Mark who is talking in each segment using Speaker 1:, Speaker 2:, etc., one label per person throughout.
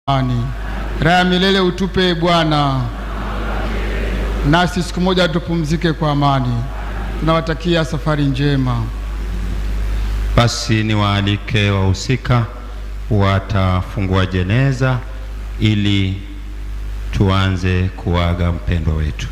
Speaker 1: Amani. Raha milele utupe Bwana, nasi siku moja tupumzike kwa amani. Tunawatakia safari njema.
Speaker 2: Basi niwaalike wahusika watafungua jeneza ili tuanze kuaga mpendwa wetu.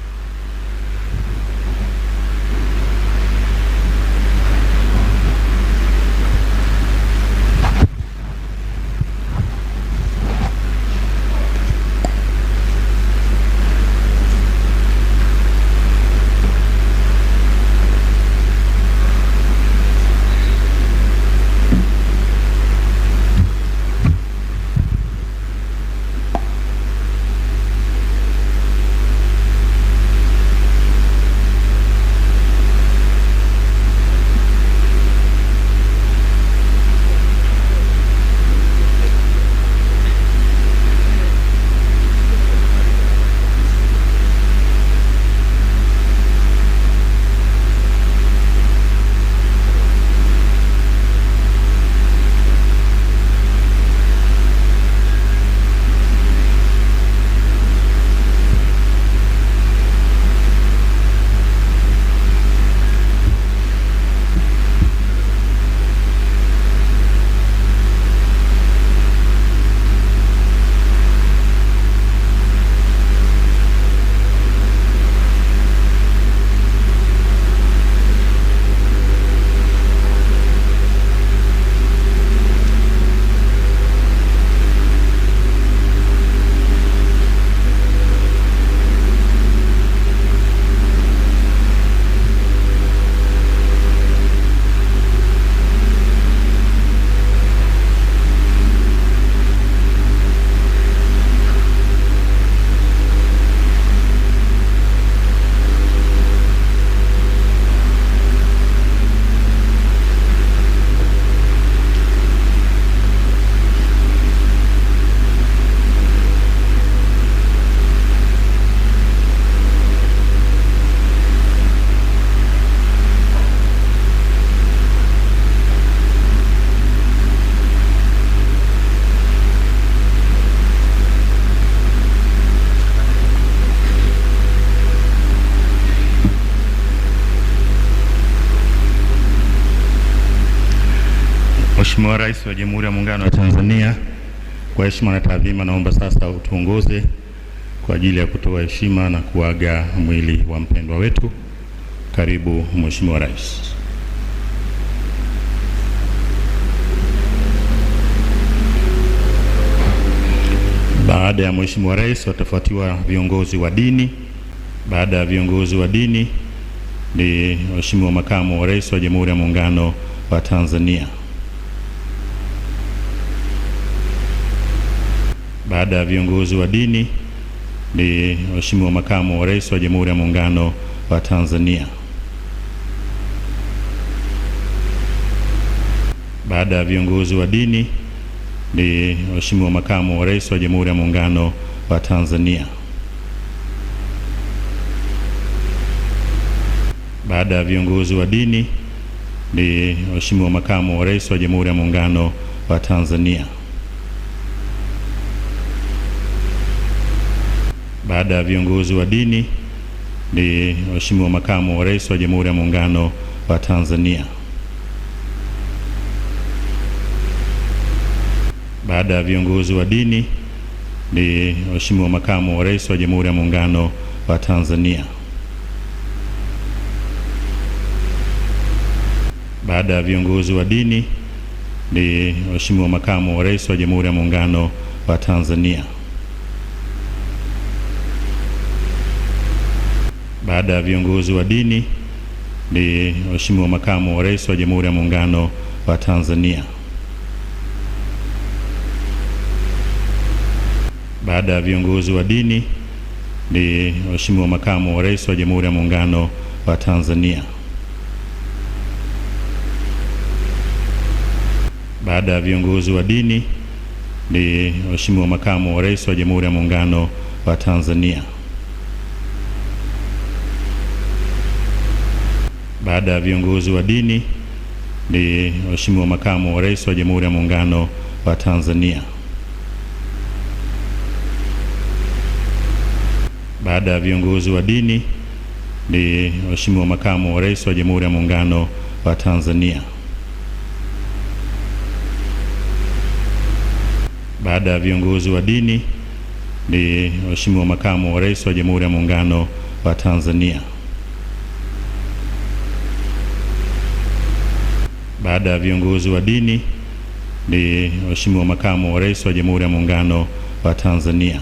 Speaker 3: Mheshimiwa Rais wa Jamhuri ya Muungano wa Tanzania, kwa heshima na taadhima, naomba sasa utuongoze kwa ajili ya kutoa heshima na kuaga mwili wa mpendwa wetu. Karibu Mheshimiwa Rais. Baada ya Mheshimiwa Rais watafuatiwa viongozi wa dini. Baada ya viongozi wa dini ni Mheshimiwa Makamu wa Rais wa Jamhuri ya Muungano wa Tanzania. Baada ya viongozi wa dini ni Mheshimiwa Makamu wa Rais wa Jamhuri ya Muungano wa Tanzania. Baada ya viongozi wa dini ni Mheshimiwa Makamu wa Rais wa Jamhuri ya Muungano wa Tanzania. Baada ya viongozi wa dini ni Mheshimiwa Makamu wa Rais wa Jamhuri ya Muungano wa Tanzania. Baada ya viongozi wa dini ni Mheshimiwa Makamu wa Rais wa Jamhuri ya Muungano wa Tanzania. Baada ya viongozi wa dini ni Mheshimiwa Makamu wa Rais wa Jamhuri ya Muungano wa Tanzania. Baada ya viongozi wa dini ni Mheshimiwa Makamu wa Rais wa Jamhuri ya Muungano wa Tanzania. Baada ya viongozi wa dini ni Mheshimiwa Makamu wa Rais wa Jamhuri ya Muungano wa Tanzania. Baada ya viongozi wa dini ni Mheshimiwa Makamu wa Rais wa Jamhuri ya Muungano wa Tanzania. Baada ya viongozi wa dini ni Mheshimiwa Makamu wa Rais wa Jamhuri ya Muungano wa Tanzania. Baada ya viongozi wa dini ni Mheshimiwa Makamu wa Rais wa Jamhuri ya Muungano wa Tanzania. Baada ya viongozi wa dini ni Mheshimiwa Makamu wa Rais wa Jamhuri ya Muungano wa Tanzania. Baada ya viongozi wa dini ni Mheshimiwa Makamu wa Rais wa Jamhuri ya Muungano wa Tanzania. Baada ya viongozi wa dini ni Mheshimiwa Makamu wa Rais wa Jamhuri ya Muungano wa Tanzania.